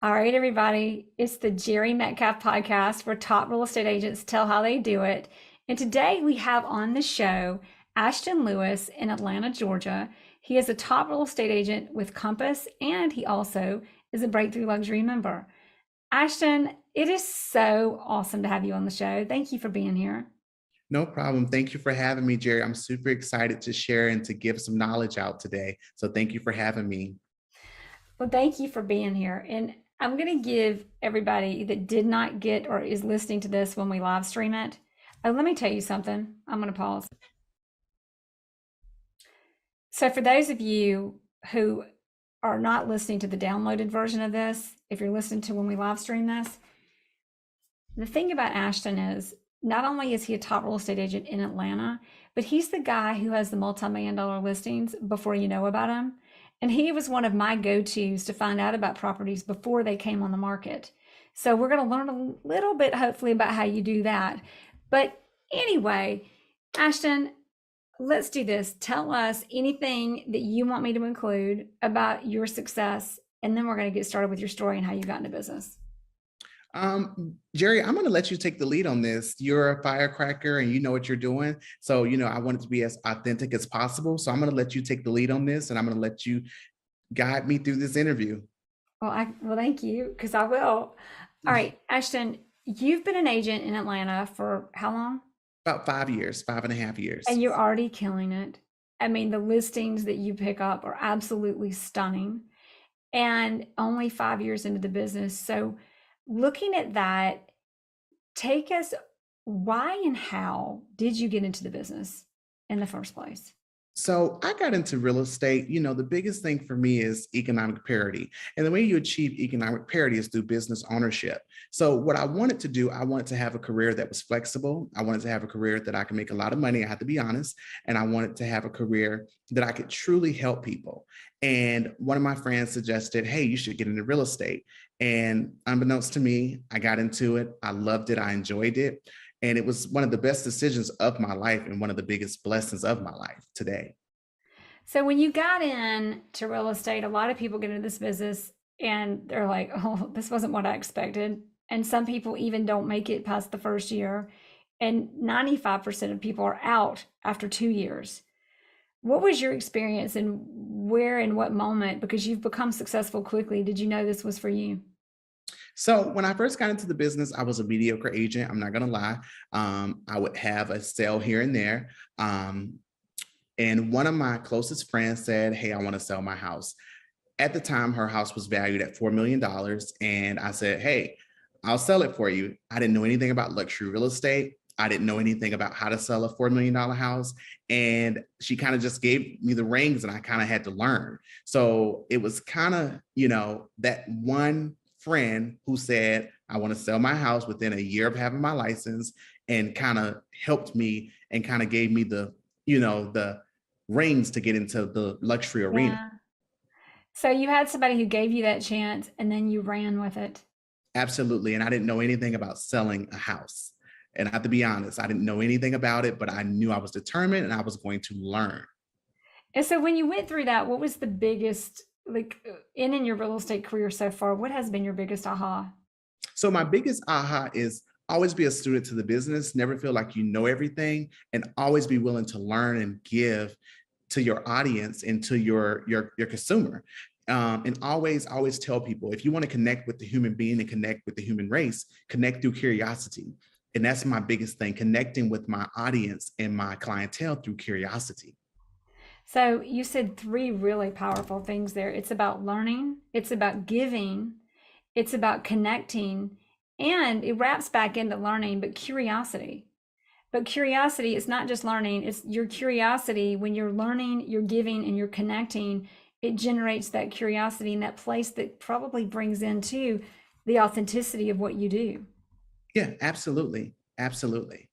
All right, everybody. It's the Jere Metcalf podcast where top real estate agents tell how they do it. And today we have on the show Ashton Lewis in Atlanta, Georgia. He is a top real estate agent with Compass, and he also is a Breakthrough Luxury member. Ashton, it is so awesome to have you on the show. Thank you for being here. No problem. Thank you for having me, Jerry. I'm super excited to share and to give some knowledge out today. So thank you for having me. Well, thank you for being here. And I'm going to give everybody that did not get or is listening to this when we live stream it. Let me tell you something. I'm going to pause. So, for those of you who are not listening to the downloaded version of this, if you're listening to when we live stream this, the thing about Ashton is not only is he a top real estate agent in Atlanta, but he's the guy who has the multi-million dollar listings before you know about him. And he was one of my go-tos to find out about properties before they came on the market. So we're going to learn a little bit, hopefully, about how you do that. But anyway, Ashton, let's do this. Tell us anything that you want me to include about your success, and then we're going to get started with your story and how you got into business. Jerry, I'm going to let you take the lead on this. You're a firecracker and you know what you're doing. So, I want it to be as authentic as possible. So I'm going to let you take the lead on this and I'm going to let you guide me through this interview. Well, thank you, because I will. All right, Ashton, you've been an agent in Atlanta for how long? About 5 years, 5.5 years. And you're already killing it. I mean, the listings that you pick up are absolutely stunning. And only 5 years into the business. So, looking at that, take us, why and how did you get into the business in the first place? So I got into real estate. The biggest thing for me is economic parity. And the way you achieve economic parity is through business ownership. So what I wanted to do, I wanted to have a career that was flexible. I wanted to have a career that I could make a lot of money. I have to be honest. And I wanted to have a career that I could truly help people. And one of my friends suggested, hey, you should get into real estate. And unbeknownst to me, I got into it. I loved it. I enjoyed it. And it was one of the best decisions of my life and one of the biggest blessings of my life today. So, when you got into real estate, a lot of people get into this business and they're like, oh, this wasn't what I expected. And some people even don't make it past the first year. And 95% of people are out after 2 years. What was your experience and where and what moment, because you've become successful quickly, did you know this was for you? So when I first got into the business, I was a mediocre agent. I'm not going to lie. I would have a sale here and there. And one of my closest friends said, hey, I want to sell my house. At the time, her house was valued at $4 million. And I said, hey, I'll sell it for you. I didn't know anything about luxury real estate. I didn't know anything about how to sell a $4 million house. And she kind of just gave me the rings and I kind of had to learn. So it was kind of, that one friend who said, I want to sell my house within a year of having my license and kind of helped me and kind of gave me the rings to get into the luxury arena. Yeah. So you had somebody who gave you that chance and then you ran with it. Absolutely. And I didn't know anything about selling a house. And I have to be honest, I didn't know anything about it, but I knew I was determined and I was going to learn. And so when you went through that, what was the biggest, like in your real estate career so far, what has been your biggest aha? So my biggest aha is always be a student to the business, never feel like you know everything, and always be willing to learn and give to your audience and to your consumer. And always tell people, if you want to connect with the human being and connect with the human race, connect through curiosity. And that's my biggest thing, connecting with my audience and my clientele through curiosity. So you said three really powerful things there. It's about learning, it's about giving, it's about connecting, and it wraps back into learning, but curiosity. But curiosity is not just learning, it's your curiosity. When you're learning, you're giving, and you're connecting, it generates that curiosity in that place that probably brings into the authenticity of what you do. Yeah, absolutely. Absolutely.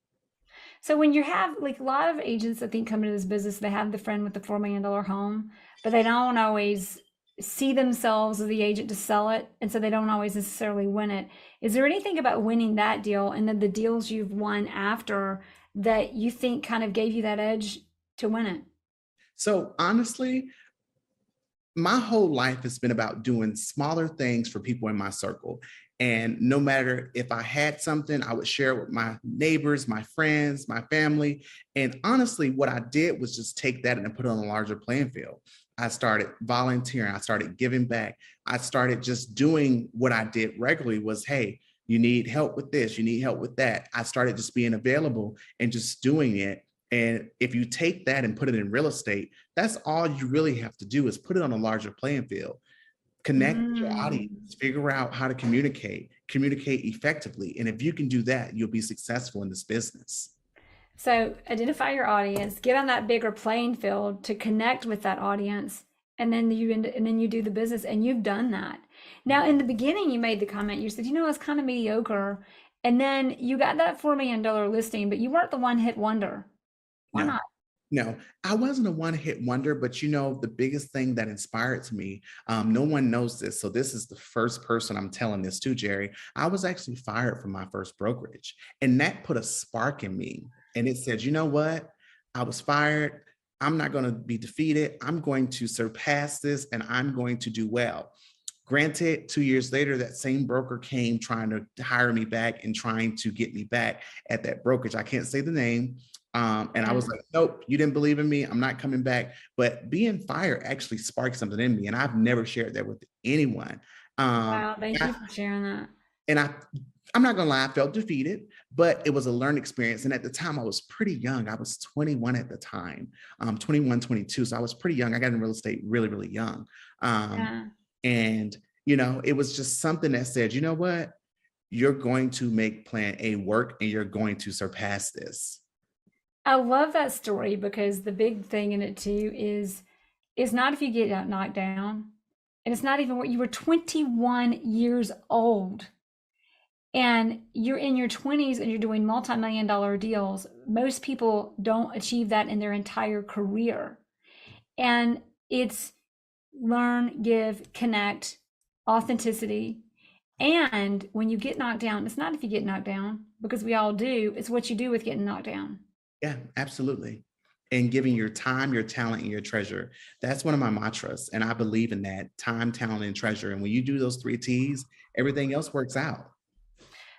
So when you have like a lot of agents, I think, come into this business, they have the friend with the $4 million home, but they don't always see themselves as the agent to sell it. And so they don't always necessarily win it. Is there anything about winning that deal and then the deals you've won after that you think kind of gave you that edge to win it? So honestly, My whole life has been about doing smaller things for people in my circle. And no matter if I had something, I would share it with my neighbors, my friends, my family. And honestly, what I did was just take that and put it on a larger playing field. I started volunteering. I started giving back. I started just doing what I did regularly was, hey, you need help with this, you need help with that. I started just being available and just doing it. And if you take that and put it in real estate, that's all you really have to do is put it on a larger playing field, connect with your Mm. audience, figure out how to communicate effectively. And if you can do that, you'll be successful in this business. So identify your audience, get on that bigger playing field to connect with that audience, and then you do the business, and you've done that. Now, in the beginning, you made the comment. You said, it's kind of mediocre, and then you got that $4 million listing, but you weren't the one hit wonder. Why No, not? no, I wasn't a one hit wonder, but the biggest thing that inspired me, no one knows this. So this is the first person I'm telling this to, Jerry. I was actually fired from my first brokerage, and that put a spark in me. And it said, you know what? I was fired. I'm not going to be defeated. I'm going to surpass this and I'm going to do well. Granted, 2 years later, that same broker came trying to hire me back and trying to get me back at that brokerage. I can't say the name. And I was Yeah. like, nope, you didn't believe in me. I'm not coming back. But being fired actually sparked something in me. And I've never shared that with anyone. Um, Wow. Thank you for sharing that. and I'm not gonna lie, I felt defeated, but it was a learning experience. And at the time, I was pretty young. I was 21 at the time, 21, 22. So I was pretty young. I got in real estate really, really young. Um, Yeah. and it was just something that said, you know what? You're going to make plan A work and you're going to surpass this. I love that story because the big thing in it too is not if you get knocked down, and it's not even what you were 21 years old and you're in your 20s and you're doing multi-million-dollar deals. Most people don't achieve that in their entire career. And it's learn, give, connect, authenticity. And when you get knocked down, it's not if you get knocked down, because we all do, it's what you do with getting knocked down. Yeah, absolutely. And giving your time, your talent, and your treasure. That's one of my mantras. And I believe in that time, talent, and treasure. And when you do those three T's, everything else works out.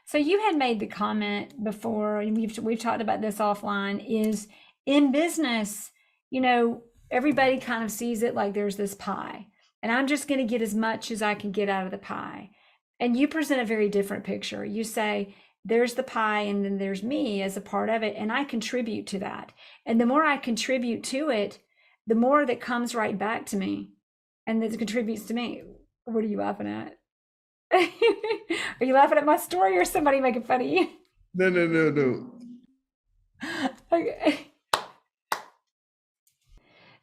So you had made the comment before, and we've talked about this offline, is in business, everybody kind of sees it like there's this pie, and I'm just going to get as much as I can get out of the pie. And you present a very different picture. You say, there's the pie, and then there's me as a part of it, and I contribute to that. And the more I contribute to it, the more that comes right back to me and that contributes to me. What are you laughing at? Are you laughing at my story or somebody making fun of you? No, no, no, no. Okay.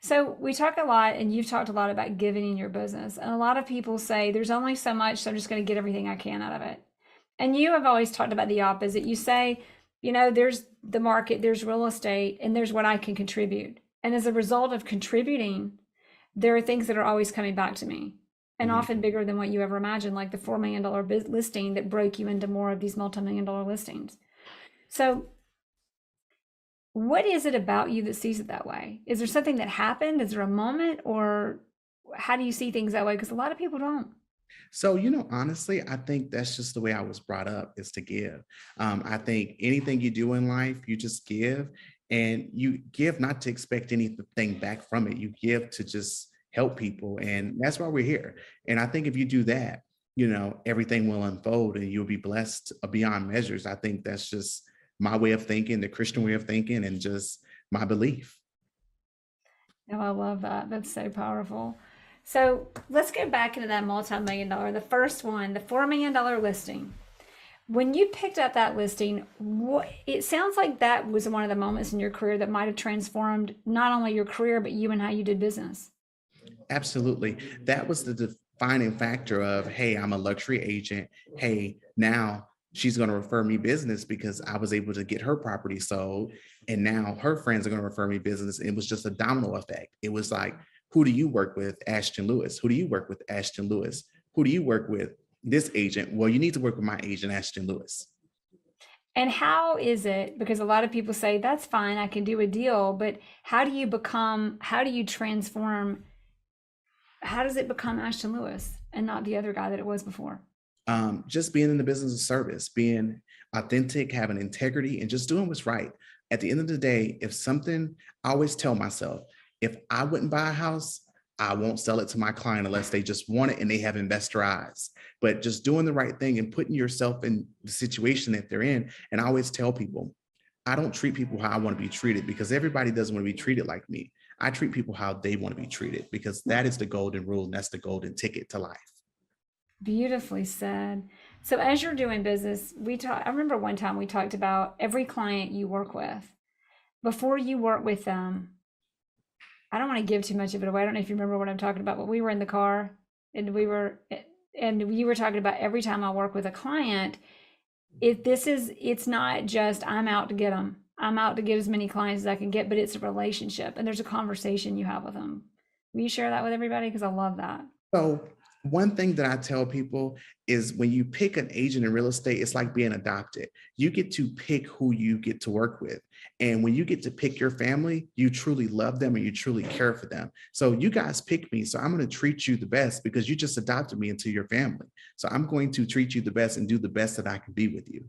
So we talk a lot, and you've talked a lot about giving in your business. And a lot of people say there's only so much, so I'm just going to get everything I can out of it. And you have always talked about the opposite. You say, there's the market, there's real estate, and there's what I can contribute. And as a result of contributing, there are things that are always coming back to me, and Mhm. often bigger than what you ever imagined, like the $4 million listing that broke you into more of these multi-million-dollar listings. So what is it about you that sees it that way? Is there something that happened? Is there a moment, or how do you see things that way? Because a lot of people don't. So, honestly, I think that's just the way I was brought up is to give. I think anything you do in life, you just give and you give not to expect anything back from it. You give to just help people. And that's why we're here. And I think if you do that, everything will unfold and you'll be blessed beyond measures. I think that's just my way of thinking, the Christian way of thinking, and just my belief. Oh, I love that. That's so powerful. So let's go back into that multi-million-dollar, the first one, the $4 million listing. When you picked up that listing, it sounds like that was one of the moments in your career that might have transformed not only your career, but you and how you did business. Absolutely. That was the defining factor of, hey, I'm a luxury agent. Hey, now she's going to refer me business because I was able to get her property sold. And now her friends are going to refer me business. It was just a domino effect. It was like, who do you work with? Ashton Lewis. Who do you work with? Ashton Lewis. Who do you work with? This agent. Well, you need to work with my agent, Ashton Lewis. And how is it? Because a lot of people say, that's fine, I can do a deal, but how do you transform How does it become Ashton Lewis and not the other guy that it was before? Just being in the business of service, being authentic, having integrity, and just doing what's right. At the end of the day, if something, I always tell myself, if I wouldn't buy a house, I won't sell it to my client unless they just want it and they have investor eyes. But just doing the right thing and putting yourself in the situation that they're in. And I always tell people, I don't treat people how I want to be treated because everybody doesn't want to be treated like me. I treat people how they want to be treated because that is the golden rule and that's the golden ticket to life. Beautifully said. So as you're doing business, I remember one time we talked about every client you work with. Before you work with them, I don't want to give too much of it away. I don't know if you remember what I'm talking about, but we were in the car and you were talking about every time I work with a client, it's not just I'm out to get them. I'm out to get as many clients as I can get, but it's a relationship and there's a conversation you have with them. Will you share that with everybody? Because I love that. So one thing that I tell people is when you pick an agent in real estate, it's like being adopted. You get to pick who you get to work with. And when you get to pick your family, you truly love them and you truly care for them. So you guys pick me. So I'm going to treat you the best because you just adopted me into your family. So I'm going to treat you the best and do the best that I can be with you.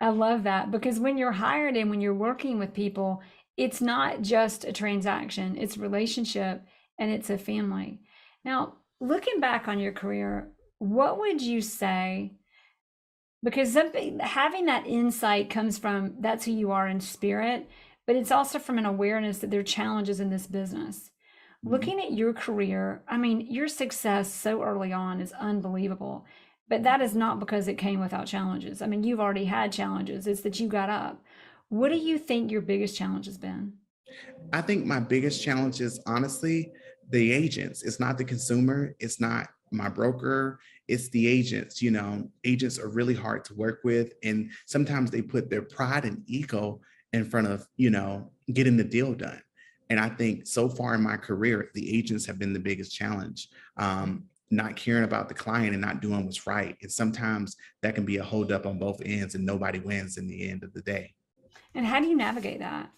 I love that because when you're hired and when you're working with people, it's not just a transaction, it's a relationship and it's a family. Now, looking back on your career, what would you say? Because having that insight comes from that's who you are in spirit, but it's also from an awareness that there are challenges in this business. Mhm. Looking at your career, I mean, your success so early on is unbelievable, but that is not because it came without challenges. I mean, you've already had challenges, it's that you got up. What do you think your biggest challenge has been? I think my biggest challenge is honestly the agents. It's not the consumer. It's not my broker. It's the agents. You know, agents are really hard to work with. And sometimes they put their pride and ego in front of, getting the deal done. And I think so far in my career, the agents have been the biggest challenge. Not caring about the client and not doing what's right. And sometimes that can be a holdup on both ends and nobody wins in the end of the day. And how do you navigate that?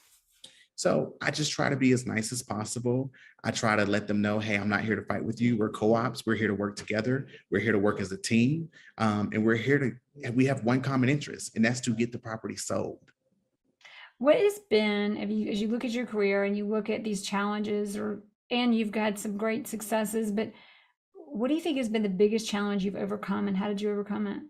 So I just try to be as nice as possible. I try to let them know, hey, I'm not here to fight with you. We're co-ops. We're here to work together. We're here to work as a team. And we have one common interest, and that's to get the property sold. What has been, if you, as you look at your career and you look at these challenges, and you've had some great successes, but what do you think has been the biggest challenge you've overcome, and how did you overcome it?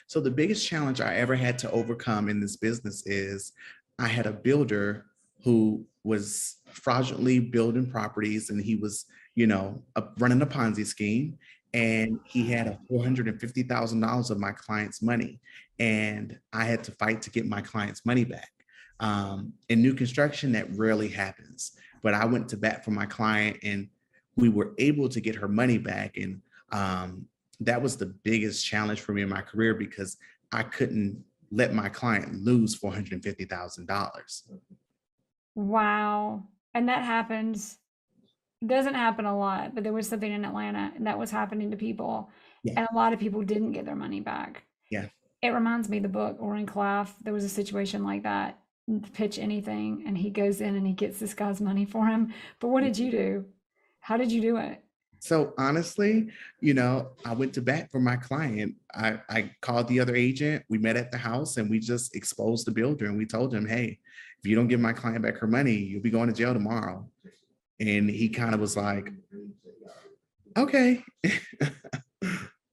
So the biggest challenge I ever had to overcome in this business is I had a builder who was fraudulently building properties and he was, running a Ponzi scheme. And he had a $450,000 of my client's money. And I had to fight to get my client's money back. In new construction, that rarely happens. But I went to bat for my client and we were able to get her money back. And that was the biggest challenge for me in my career because I couldn't let my client lose $450,000. Wow. And that happens, doesn't happen a lot, but there was something in Atlanta and that was happening to people. Yeah, And a lot of people didn't get their money back. yeah. It reminds me of the book Oren Klaff. There was a situation like that. Pitch anything, and he goes in and he gets this guy's money for him. But what did you do? How did you do it? So honestly, I went to bat for my client. I called the other agent. We met at the house and we just exposed the builder and we told him, hey, if you don't give my client back her money, you'll be going to jail tomorrow. And he kind of was like, okay.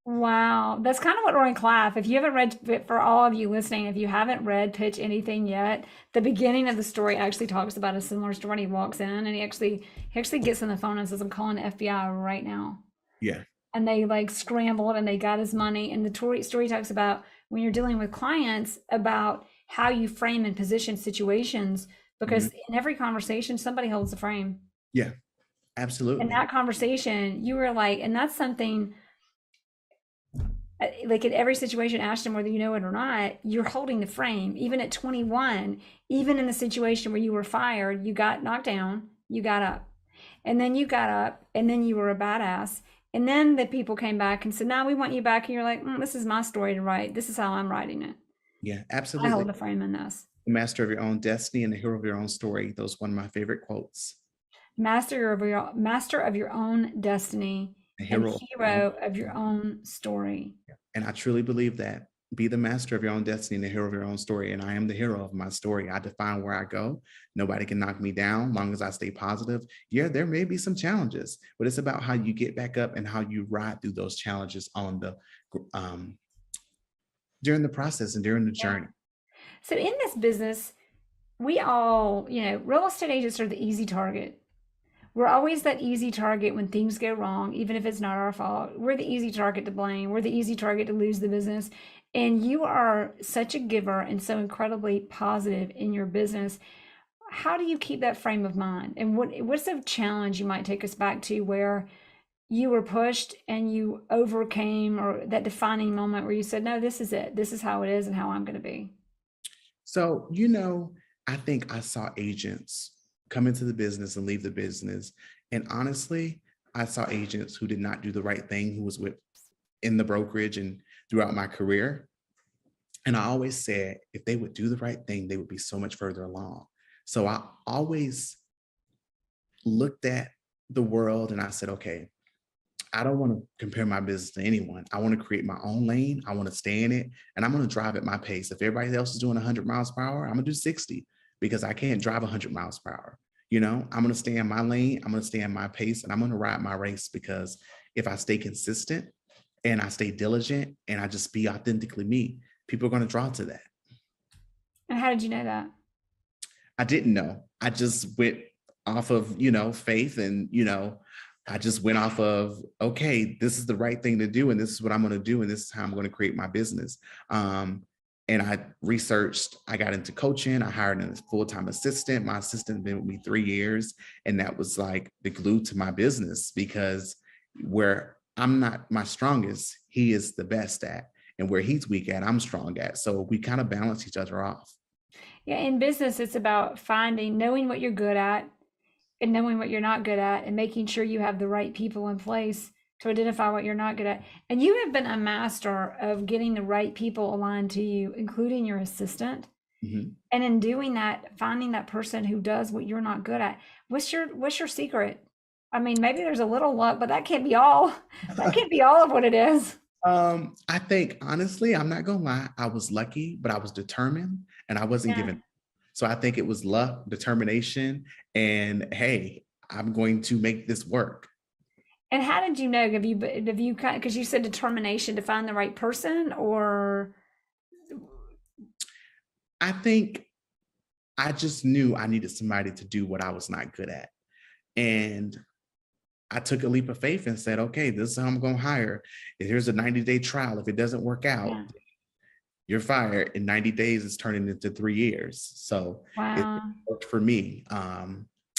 Wow, that's kind of what Oren Klaff. If you haven't read, for all of you listening, if you haven't read Pitch Anything yet, the beginning of the story actually talks about a similar story. He walks in and he actually gets on the phone and says, "I'm calling the FBI right now." Yeah. And they like scrambled and they got his money. And the story talks about when you're dealing with clients about how you frame and position situations, because Mhm. in every conversation somebody holds the frame. Yeah, In absolutely. that conversation, you were like, and that's something like in every situation, Ashton, whether you know it or not, you're holding the frame. Even at 21, even in the situation where you were fired, you got knocked down, you got up, and then you got up, and then you were a badass. And then the people came back and said, "Now we want you back." And you're like, "This is my story to write. This is how I'm writing it. Yeah, I absolutely. hold the frame in this." The master of your own destiny and the hero of your own story. Those one of my favorite quotes. master of your own destiny, A and hero of your own. hero of your own story. And I truly believe that. Be the master of your own destiny and the hero of your own story. And I am the hero of my story. I define where I go. Nobody can knock me down long as I stay positive. Yeah, there may be some challenges, but it's about how you get back up and how you ride through those challenges on the during the process and during the Yeah. journey. So in this business, we all, real estate agents are the easy target. We're always that easy target when things go wrong, even if it's not our fault. We're the easy target to blame. We're the easy target to lose the business. And you are such a giver and so incredibly positive in your business. How do you keep that frame of mind? And what's the challenge you might take us back to where you were pushed and you overcame, or that defining moment where you said, no, this is it. This is how it is and how I'm going to be. So, I think I saw agents come into the business and leave the business. And honestly, I saw agents who did not do the right thing, who was in the brokerage and throughout my career. And I always said, if they would do the right thing, they would be so much further along. So I always looked at the world and I said, okay, I don't want to compare my business to anyone. I want to create my own lane. I want to stay in it and I'm going to drive at my pace. If everybody else is doing 100 miles per hour, I'm going to do 60 because I can't drive 100 miles per hour. I'm going to stay in my lane. I'm going to stay in my pace and I'm going to ride my race, because if I stay consistent and I stay diligent and I just be authentically me, people are going to draw to that. And how did you know that? I didn't know. I just went off of, faith and, I just went off of, okay, this is the right thing to do. And this is what I'm going to do. And this is how I'm going to create my business. And I researched, I got into coaching. I hired a full-time assistant. My assistant been with me 3 years. And that was like the glue to my business, because where I'm not my strongest, he is the best at. And where he's weak at, I'm strong at. So we kind of balance each other off. Yeah, in business, it's about knowing what you're good at and knowing what you're not good at, and making sure you have the right people in place to identify what you're not good at. And you have been a master of getting the right people aligned to you, including your assistant. Mm-hmm. And in doing that, finding that person who does what you're not good at. What's your secret? I mean, maybe there's a little luck, but that can't be all. That can't be all of what it is. I think honestly, I'm not gonna lie, I was lucky, but I was determined and I wasn't Yeah. given. So I think it was luck, determination, and hey, I'm going to make this work. And how did you know? Have you because you said determination to find the right person, or I think I just knew I needed somebody to do what I was not good at. And I took a leap of faith and said, okay, this is how I'm going to hire. Here's a 90-day trial. If it doesn't work out, yeah. you're fired. In 90 days, it's turning into 3 years. So it Wow. worked for me.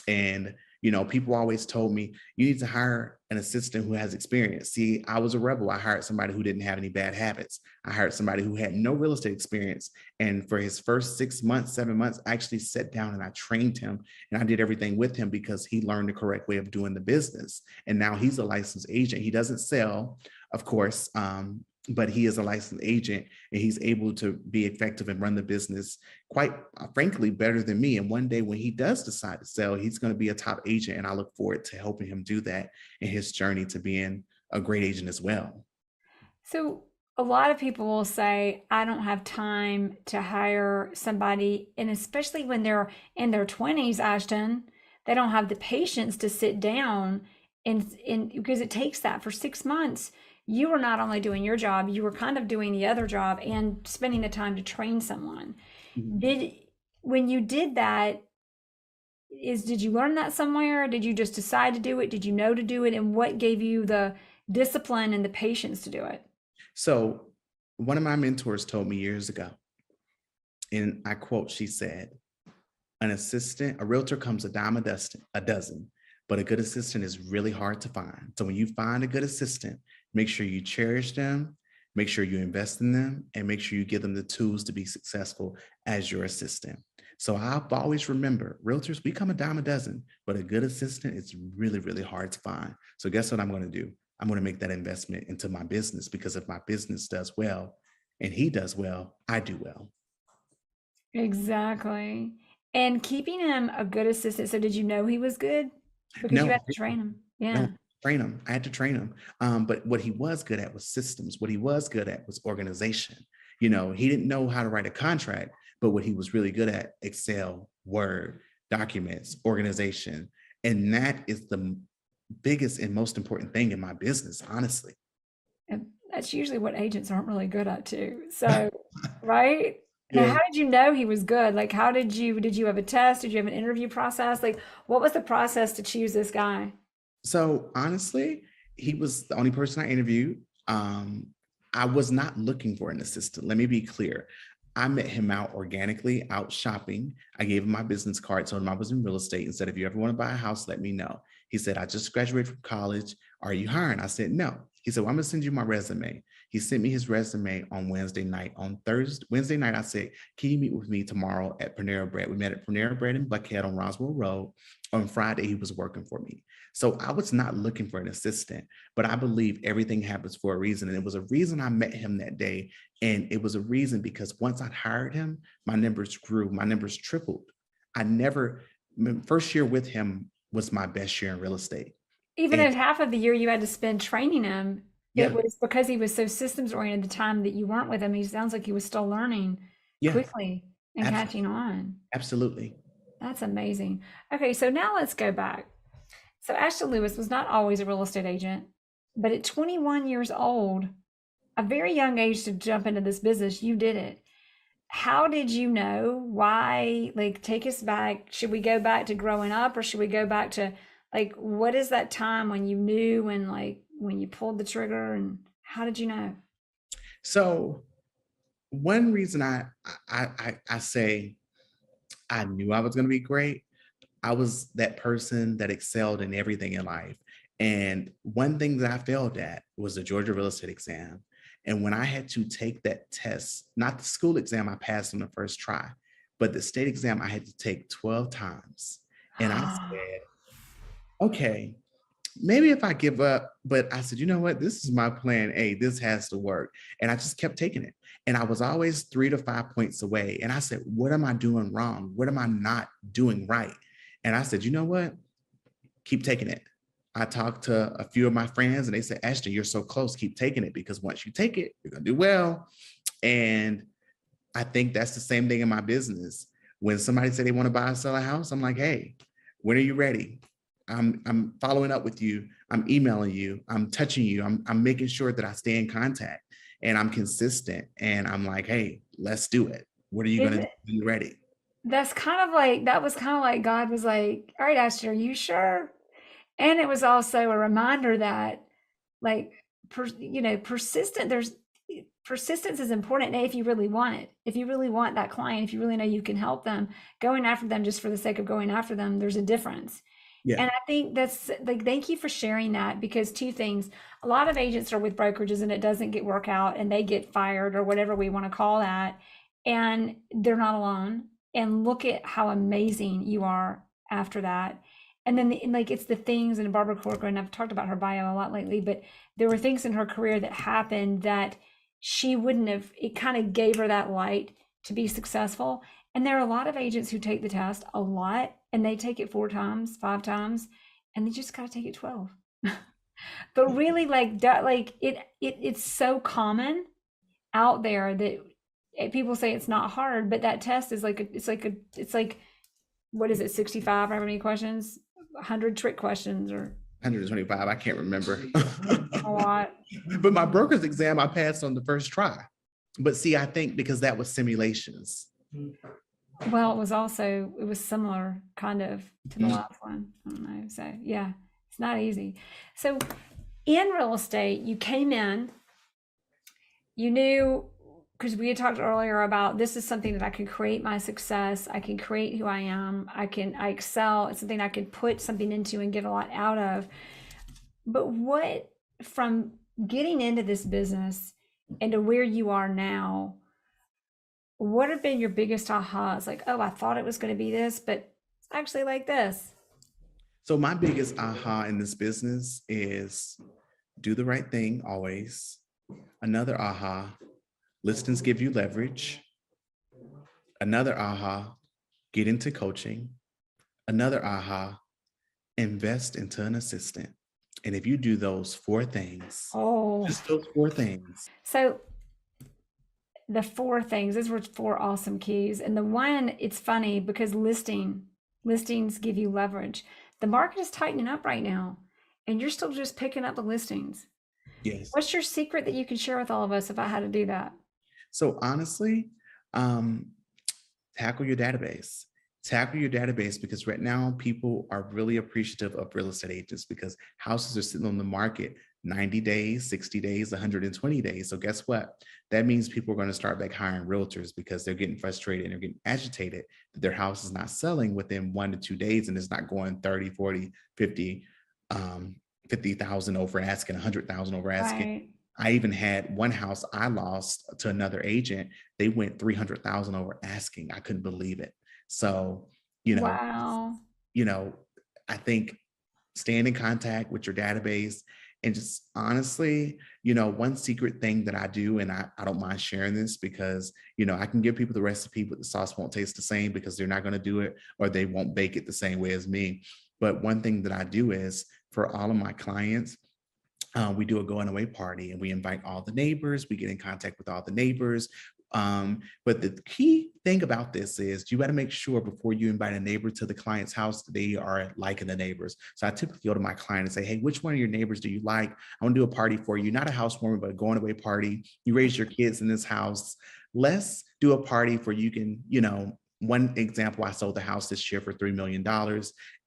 And, people always told me, you need to hire an assistant who has experience. See, I was a rebel. I hired somebody who didn't have any bad habits. I hired somebody who had no real estate experience. And for his first 6 months, 7 months, I actually sat down and I trained him and I did everything with him, because he learned the correct way of doing the business. And now he's a licensed agent. He doesn't sell, of course, but he is a licensed agent and he's able to be effective and run the business quite frankly better than me. And one day when he does decide to sell, he's going to be a top agent. And I look forward to helping him do that in his journey to being a great agent as well. So a lot of people will say, I don't have time to hire somebody. And especially when they're in their 20s, Ashton, they don't have the patience to sit down and because it takes that for 6 months. You were not only doing your job, you were kind of doing the other job and spending the time to train someone. Mhm. When you did that, did you learn that somewhere? Did you just decide to do it? Did you know to do it? And what gave you the discipline and the patience to do it? So one of my mentors told me years ago, and I quote, she said, a realtor comes a dime a dozen, but a good assistant is really hard to find. So when you find a good assistant, make sure you cherish them, make sure you invest in them, and make sure you give them the tools to be successful as your assistant. So I've always remembered, realtors, we come a dime a dozen, but a good assistant is really, really hard to find. So guess what I'm going to do? I'm going to make that investment into my business, because if my business does well and he does well, I do well. Exactly. And keeping him a good assistant. So did you know he was good? because you No, had to train them. no, Yeah. train him. I had to train him. But what he was good at was systems. What he was good at was organization. You know, he didn't know how to write a contract, but what he was really good at, Excel, Word, documents, organization. And that is the biggest and most important thing in my business, honestly. And that's usually what agents aren't really good at too. So, right? Now, Yeah. how did you know he was good? Like, how did you have a test? Did you have an interview process? Like, what was the process to choose this guy? So honestly, he was the only person I interviewed. Um, I was not looking for an assistant. Let me be clear. I met him out organically, out shopping. I gave him my business card, told him I was in real estate and said, if you ever want to buy a house, let me know. He said, I just graduated from college. Are you hiring? I said, no. He said, well, I'm going to send you my resume. He sent me his resume on Wednesday night. On Wednesday night, I said, can you meet with me tomorrow at Panera Bread? We met at Panera Bread in Buckhead on Roswell Road. On Friday, he was working for me. So I was not looking for an assistant, but I believe everything happens for a reason. And it was a reason I met him that day. And it was a reason because once I hired him, my numbers grew, my numbers tripled. I never, first year with him was my best year in real estate. Even And if half of the year you had to spend training him, it yeah, was because he was so systems oriented the time that you weren't with him. He sounds like he was still learning yeah, quickly and abs- catching on. absolutely. That's amazing. Okay, so now let's go back. So Ashton Lewis was not always a real estate agent, but at 21 years old, a very young age to jump into this business, you did it. How did you know? Why? Like, take us back. Should we go back to growing up or should we go back to like, what is that time when you knew and like when you pulled the trigger and how did you know? So one reason I say I knew I was going to be great, I was that person that excelled in everything in life. And one thing that I failed at was the Georgia real estate exam. And when I had to take that test, not the school exam I passed on the first try, but the state exam I had to take 12 times. And I said, okay, maybe if I give up, but I said, you know what? This is my plan A. This has to work. And I just kept taking it. And I was always 3 to 5 points away. And I said, what am I doing wrong? What am I not doing right? And I said, you know what? Keep taking it. I talked to a few of my friends and they said, Ashton, you're so close. Keep taking it because once you take it, you're going to do well. And I think that's the same thing in my business. When somebody said they want to buy or sell a house, I'm like, hey, when are you ready? I'm following up with you. I'm emailing you. I'm touching you. I'm making sure that I stay in contact and I'm consistent. And I'm like, hey, let's do it. What are you Is going to do it? when you're ready? That's kind of like, that was kind of like God was like, all right, Ashton, are you sure? And it was also a reminder that like persistent there's persistence is important if you really want it, if you really want that client, if you really know you can help them. Going after them just for the sake of going after them, there's a difference. Yeah. And I think that's like, thank you for sharing that, because two things: a lot of agents are with brokerages and it doesn't get work out and they get fired or whatever we want to call that, and they're not alone. And look at how amazing you are after that. And then like, it's the things, and Barbara Corcoran, I've talked about her bio a lot lately, but there were things in her career that happened that she wouldn't have, it kind of gave her that light to be successful. And there are a lot of agents who take the test a lot and they take it 4 times, 5 times, and they just got to take it 12. But really, like that, like it's so common out there that people say it's not hard, but that test is like it's like, what is it, 65, how many questions, 100 trick questions, or 125. I can't remember. a lot. But my broker's exam, I passed on the first try. But see, I think because that was simulations. Well, it was similar kind of to the last one. I don't know. So yeah, it's not easy. So in real estate, you came in, you knew, because we had talked earlier about, this is something that I can create my success. I can create who I am. I excel. It's something I can put something into and get a lot out of. But what, from getting into this business and to where you are now, what have been your biggest ahas? Like, oh, I thought it was going to be this, but it's actually like this. So my biggest aha in this business is do the right thing always. Another aha, listings give you leverage. Another aha, get into coaching. Another aha, invest into an assistant. And if you do those 4 things, Oh, just those 4 things. so the 4 things, those were 4 awesome keys. And the one, it's funny because listings give you leverage. The market is tightening up right now, and you're still just picking up the listings. Yes. What's your secret that you can share with all of us about how to do that? So honestly, um, tackle your database. Tackle your database because right now people are really appreciative of real estate agents because houses are sitting on the market 90 days, 60 days, 120 days. So guess what? That means people are going to start back hiring realtors because they're getting frustrated and they're getting agitated that their house is not selling within 1 to 2 days and it's not going 30, 40, 50, 50,000 over asking, 100,000 over asking. Right. I even had one house I lost to another agent. They went 300,000 over asking. I couldn't believe it. So, you know, Wow. you know, I think staying in contact with your database and just honestly, one secret thing that I do, and I don't mind sharing this because, I can give people the recipe, but the sauce won't taste the same because they're not going to do it or they won't bake it the same way as me. But one thing that I do is for all of my clients, we do a going away party and we invite all the neighbors. We get in contact with all the neighbors. But the key thing about this is you got to make sure before you invite a neighbor to the client's house, they are liking the neighbors. So I typically go to my client and say, hey, which one of your neighbors do you like? I want to do a party for you, not a housewarming, but a going away party. You raise your kids in this house. Let's do a party for you can, one example, I sold the house this year for $3 million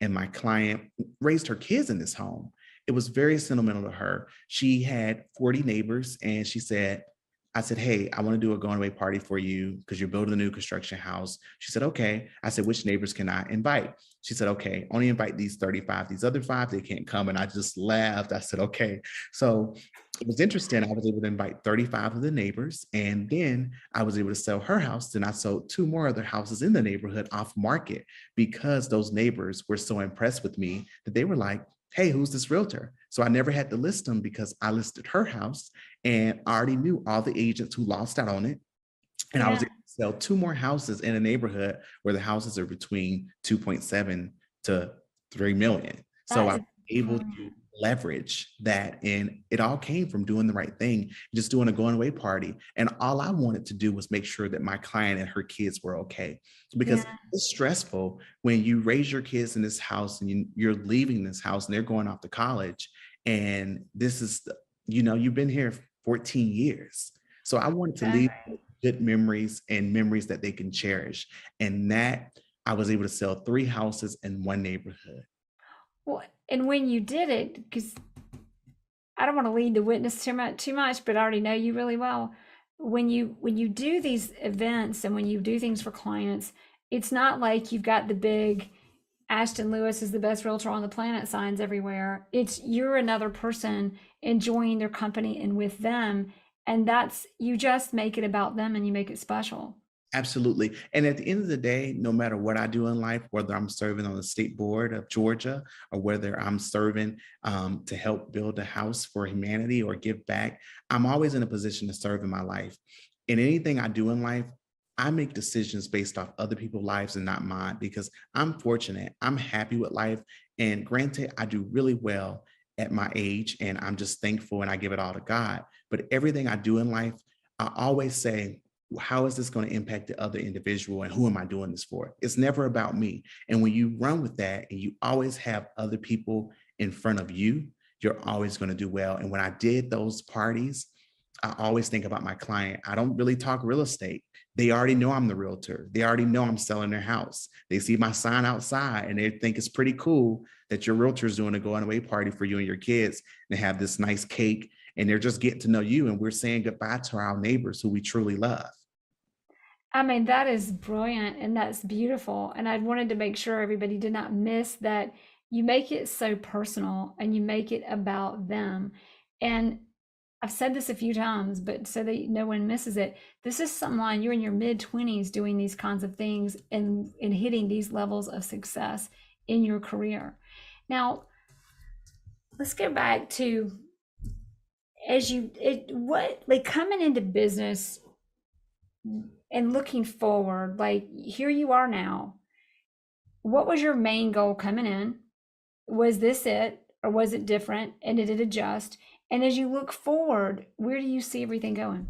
and my client raised her kids in this home. It was very sentimental to her. She had 40 neighbors and I said, hey, I want to do a going away party for you because you're building a new construction house. She said, okay. I said, which neighbors can I invite? She said, okay, only invite these 35. These other 5, they can't come. And I just laughed. I said, okay. So it was interesting. I was able to invite 35 of the neighbors. And then I was able to sell her house. Then I sold 2 more other houses in the neighborhood off market because those neighbors were so impressed with me that they were like, hey, who's this realtor? So I never had to list them because I listed her house and I already knew all the agents who lost out on it. And I was Yeah. able to sell 2 more houses in a neighborhood where the houses are between 2.7 to 3 million. So That I was is able to brilliant. leverage that. And it all came from doing the right thing, just doing a going away party. And all I wanted to do was make sure that my client and her kids were okay. Because Yeah. it's stressful when you raise your kids in this house and you're leaving this house and they're going off to college. And this is, you've been here 14 years. So I wanted to leave Exactly. good memories and memories that they can cherish. And that I was able to sell 3 houses in one neighborhood. Well, and when you did it, because I don't want to lead the witness too much, but I already know you really well. When you do these events and when you do things for clients, it's not like you've got the big Ashton Lewis is the best realtor on the planet signs everywhere. It's you're another person enjoying their company and with them. And that's you just make it about them and you make it special. Absolutely. And at the end of the day, no matter what I do in life, whether I'm serving on the state board of Georgia or whether I'm serving to help build a house for humanity or give back, I'm always in a position to serve in my life. In anything I do in life, I make decisions based off other people's lives and not mine because I'm fortunate. I'm happy with life. And granted, I do really well at my age and I'm just thankful and I give it all to God. But everything I do in life, I always say, how is this going to impact the other individual and who am I doing this for? It's never about me. And when you run with that and you always have other people in front of you, you're always going to do well. And when I did those parties, I always think about my client. I don't really talk real estate. They already know I'm the realtor. They already know I'm selling their house. They see my sign outside and they think it's pretty cool that your realtor is doing a going away party for you and your kids and have this nice cake and they're just getting to know you. And we're saying goodbye to our neighbors who we truly love. I mean, that is brilliant and that's beautiful. And I wanted to make sure everybody did not miss that you make it so personal and you make it about them. And I've said this a few times, but so that no one misses it, this is someone you're in your mid 20s doing these kinds of things and hitting these levels of success in your career. Now, let's go back to what like coming into business and looking forward, like here you are now. What was your main goal coming in? Was this it, or was it different? And did it adjust? And as you look forward, where do you see everything going?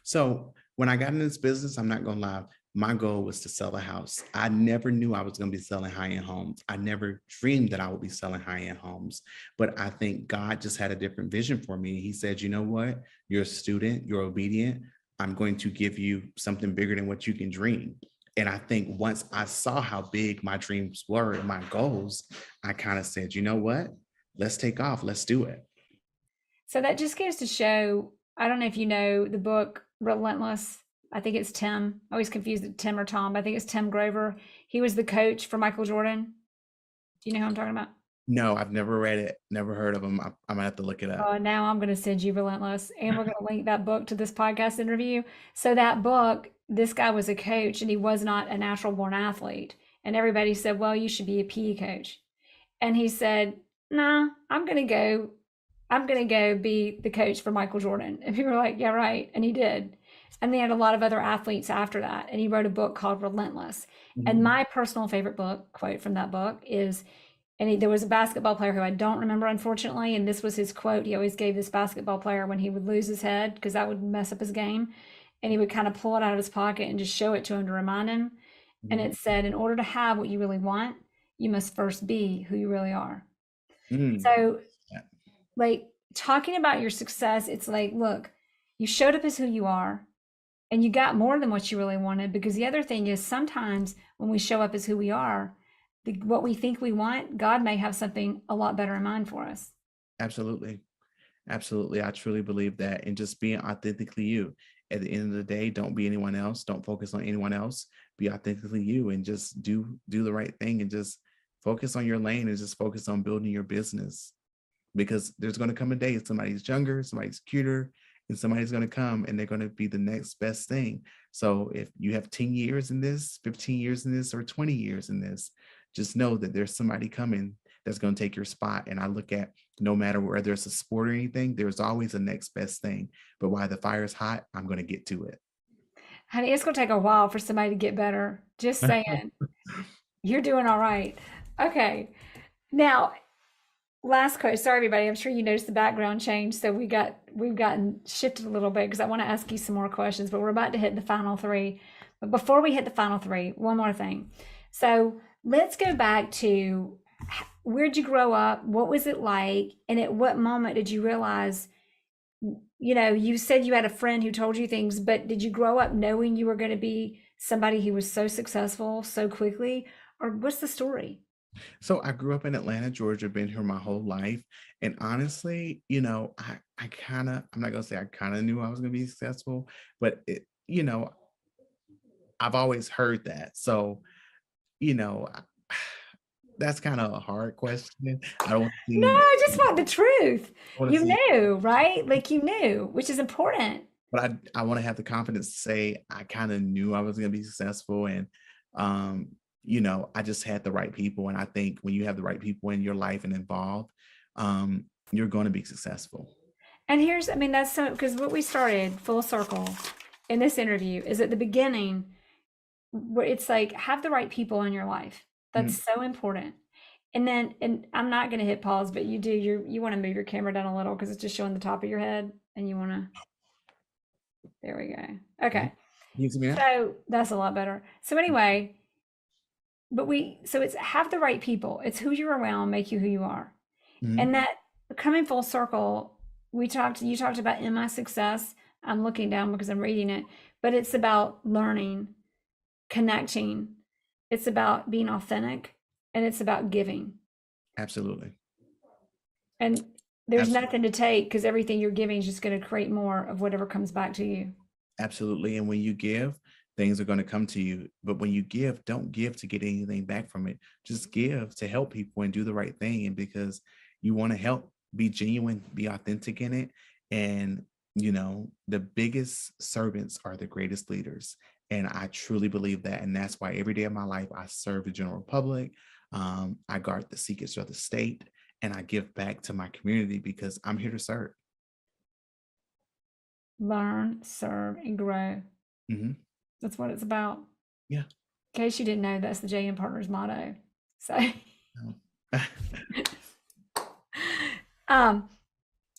So when I got in this business, I'm not gonna lie, my goal was to sell a house. I never knew I was gonna be selling high-end homes. I never dreamed that I would be selling high-end homes. But I think God just had a different vision for me. He said, you know what? You're a student, you're obedient. I'm going to give you something bigger than what you can dream. And I think once I saw how big my dreams were and my goals, I kind of said, you know what? Let's take off. Let's do it. So that just goes to show, I don't know if you know the book Relentless. I think it's Tim. I always confuse it Tim or Tom. I think it's Tim Grover. He was the coach for Michael Jordan. Do you know who I'm talking about? No, I've never read it, never heard of them. I'm gonna have to look it up. Now I'm going to send you Relentless, and we're going to link that book to this podcast interview. So that book, this guy was a coach, and he was not a natural born athlete. And everybody said, well, you should be a PE coach. And he said, nah, I'm going to go be the coach for Michael Jordan. And people were like, yeah, right. And he did. And they had a lot of other athletes after that. And he wrote a book called Relentless. Mhm. And my personal favorite book, quote from that book, is, there was a basketball player who I don't remember, unfortunately. And this was his quote. He always gave this basketball player when he would lose his head, because that would mess up his game. And he would kind of pull it out of his pocket and just show it to him to remind him. And it said, in order to have what you really want, you must first be who you really are. Mm. So, Yeah. like, talking about your success, it's like, look, you showed up as who you are, and you got more than what you really wanted. Because the other thing is, sometimes when we show up as who we are, what we think we want, God may have something a lot better in mind for us. Absolutely. Absolutely. I truly believe that. And just being authentically you. At the end of the day, don't be anyone else. Don't focus on anyone else. Be authentically you, and just do the right thing, and just focus on your lane, and just focus on building your business. Because there's going to come a day somebody's younger, somebody's cuter, and somebody's going to come and they're going to be the next best thing. So if you have 10 years in this, 15 years in this, or 20 years in this, just know that there's somebody coming that's going to take your spot. And I look at, no matter whether it's a sport or anything, there's always a next best thing. But while the fire's hot, I'm going to get to it. Honey, it's going to take a while for somebody to get better. Just saying. You're doing all right. Okay. Now, last question. Sorry, everybody. I'm sure you noticed the background change. So we've gotten shifted a little bit, because I want to ask you some more questions, but we're about to hit the final three. But before we hit the final three, one more thing. So let's go back to, where'd you grow up? What was it like? And at what moment did you realize, you said you had a friend who told you things, but did you grow up knowing you were going to be somebody who was so successful so quickly? Or what's the story? So I grew up in Atlanta, Georgia, been here my whole life. And honestly, I kind of, I'm not going to say I kind of knew I was going to be successful, but I've always heard that. So, you know, I- that's kind of a hard question. I don't No, seem, I just want the truth. I want to You see, knew, right? Like, you knew, which is important. but I want to have the confidence to say I kind of knew I was going to be successful. And, I just had the right people. And I think when you have the right people in your life and involved, you're going to be successful. And that's so, because what we started full circle in this interview is at the beginning, where it's like, have the right people in your life. That's so important. And I'm not going to hit pause, but you want to move your camera down a little, because it's just showing the top of your head, and you want to, there we go. Okay. You see me now? So that's a lot better. So anyway, so it's have the right people. It's who you're around, make you who you are. Mhm. And that, coming full circle, you talked about in my success. I'm looking down because I'm reading it, but it's about learning, connecting. It's about being authentic, and it's about giving. Absolutely. And there's Absolutely. nothing to take, because everything you're giving is just going to create more of whatever comes back to you. Absolutely. And when you give, things are going to come to you. But when you give, don't give to get anything back from it. Just give to help people and do the right thing. And because you want to help, be genuine, be authentic in it. And, the biggest servants are the greatest leaders. And I truly believe that. And that's why every day of my life, I serve the general public. I guard the secrets of the state, and I give back to my community, because I'm here to serve. Learn, serve, and grow. Mm-hmm. That's what it's about. Yeah. In case you didn't know, that's the JM Partners motto. So Um,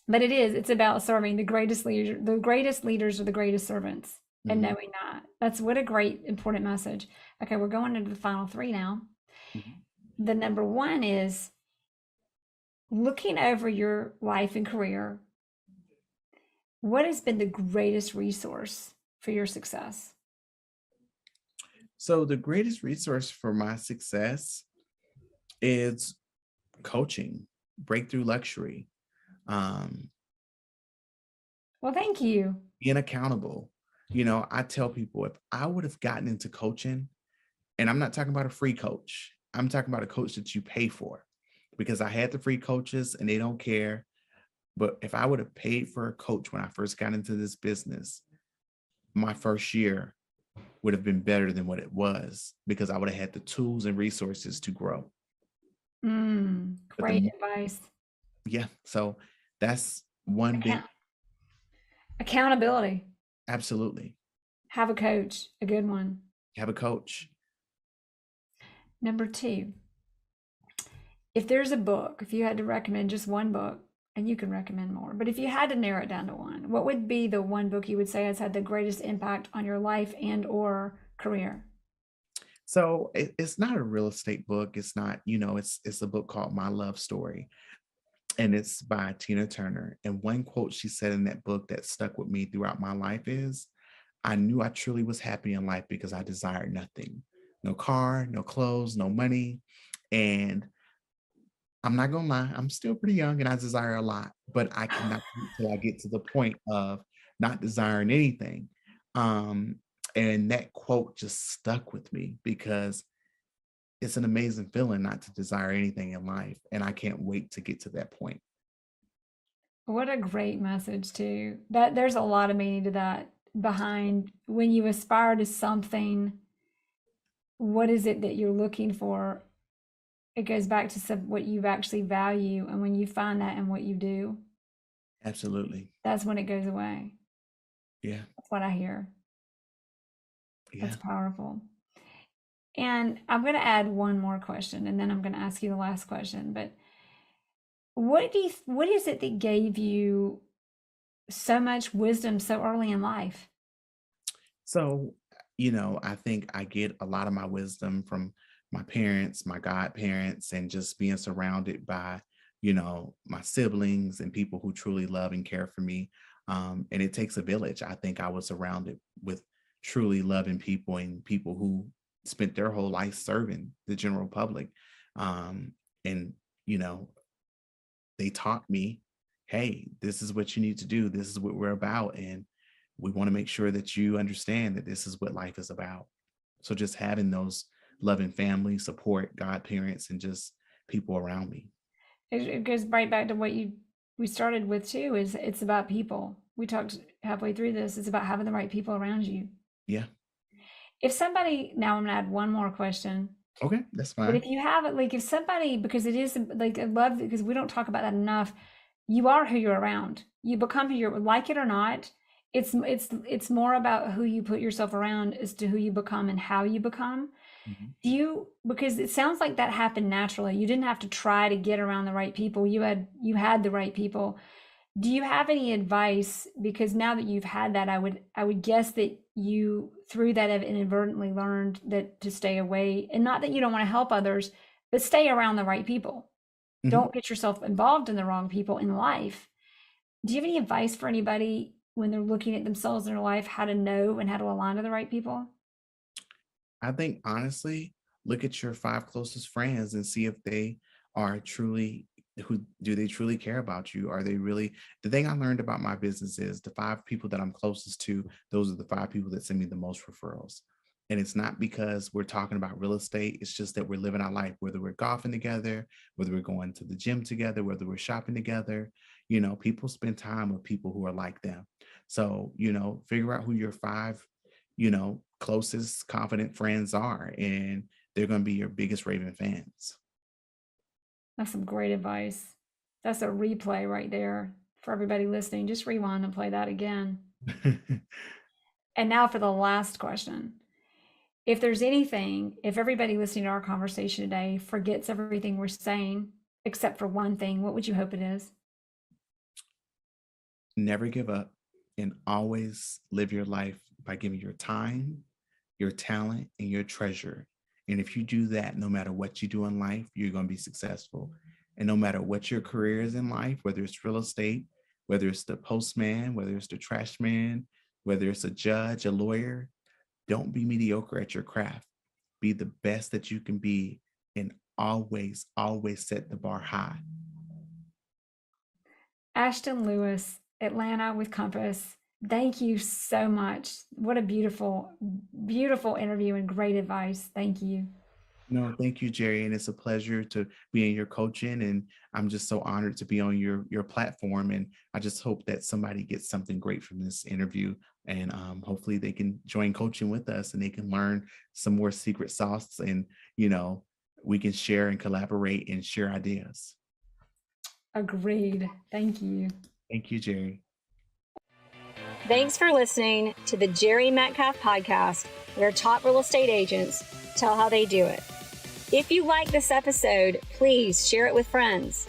but it's about serving the greatest leaders. The greatest leaders are the greatest servants, and Mhm, knowing that. That's what a great, important message. Okay, we're going into the final three now. mhm. The number one is looking over your life and career. What has been the greatest resource for your success? So the greatest resource for my success is coaching, breakthrough luxury, um, Well, thank you. being accountable. I tell people if I would have gotten into coaching, and I'm not talking about a free coach, I'm talking about a coach that you pay for, because I had the free coaches and they don't care. But if I would have paid for a coach when I first got into this business, my first year would have been better than what it was because I would have had the tools and resources to grow. But Great advice. yeah, so that's one big, Account- accountability. absolutely. Have a coach, a good one. Have a coach. Number two, if there's a book, if you had to recommend just one book, and you can recommend more, but if you had to narrow it down to one, what would be the one book you would say has had the greatest impact on your life and or career? So it's not a real estate book. It's not, it's a book called My Love Story, and it's by Tina Turner. And one quote she said in that book that stuck with me throughout my life is, I knew I truly was happy in life because I desired nothing. No car, no clothes, no money. And I'm not gonna lie, I'm still pretty young and I desire a lot, but I cannot wait till I get to the point of not desiring anything. Um, and that quote just stuck with me because it's an amazing feeling not to desire anything in life. And I can't wait to get to that point. What a great message too. That there's a lot of meaning to that behind when you aspire to something, what is it that you're looking for? It goes back to what you actually value, and when you find that in what you do, Absolutely. that's when it goes away. Yeah. That's what I hear. Yeah. That's powerful. And I'm going to add one more question, and then I'm going to ask you the last question. But what is it that gave you so much wisdom so early in life? So, I think I get a lot of my wisdom from my parents, my godparents, and just being surrounded by, my siblings and people who truly love and care for me. And it takes a village. I think I was surrounded with truly loving people and people who spent their whole life serving the general public. Um, and, you know, they taught me, hey, this is what you need to do. This is what we're about. And we want to make sure that you understand that this is what life is about. So just having those loving family support, godparents, and just people around me. It goes right back to what we started with too. Is it's about people. We talked halfway through this. It's about having the right people around you. Yeah. If somebody, now I'm gonna add one more question. Okay. That's But fine. if you have it, like if somebody, because it is like I love because we don't talk about that enough. You are who you're around. You become who you're, like it or not. It's more about who you put yourself around as to who you become and how you become. Mhm. Do you, because it sounds like that happened naturally. You didn't have to try to get around the right people. You had the right people. Do you have any advice? Because now that you've had that, I would guess that you through that have inadvertently learned that to stay away, and not that you don't want to help others, but stay around the right people. Mhm. Don't get yourself involved in the wrong people in life. Do you have any advice for anybody when they're looking at themselves in their life, how to know and how to align to the right people? I think honestly, look at your five closest friends and see if they are truly who do they truly care about you? Are they really the thing I learned about my business is the five people that I'm closest to, those are the five people that send me the most referrals. And it's not because we're talking about real estate. It's just that we're living our life, whether we're golfing together, whether we're going to the gym together, whether we're shopping together. People spend time with people who are like them. So, figure out who your five closest confident friends are, and they're going to be your biggest raving fans. That's some great advice. That's a replay right there for everybody listening. Just rewind and play that again. And now for the last question. If everybody listening to our conversation today forgets everything we're saying, except for one thing, what would you hope it is? never give up, and always live your life by giving your time, your talent, and your treasure. And if you do that, no matter what you do in life, you're going to be successful. And no matter what your career is in life, whether it's real estate, whether it's the postman, whether it's the trash man, whether it's a judge, a lawyer, don't be mediocre at your craft. Be the best that you can be, and always, always set the bar high. Ashton Lewis, Atlanta with Compass. Thank you so much. What a beautiful, beautiful interview and great advice. Thank you. No, thank you, Jere. And it's a pleasure to be in your coaching. And I'm just so honored to be on your platform. And I just hope that somebody gets something great from this interview. And hopefully they can join coaching with us and they can learn some more secret sauce. And, we can share and collaborate and share ideas. Agreed. Thank you. Thank you, Jere. Thanks for listening to the Jere Metcalf podcast, where top real estate agents tell how they do it. If you like this episode, please share it with friends.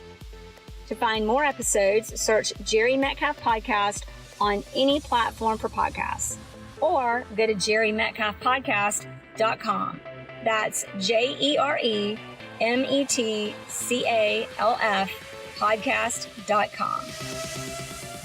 To find more episodes, search Jere Metcalf Podcast on any platform for podcasts, or go to JereMetcalfPodcast.com. That's JereMetcalf podcast.com.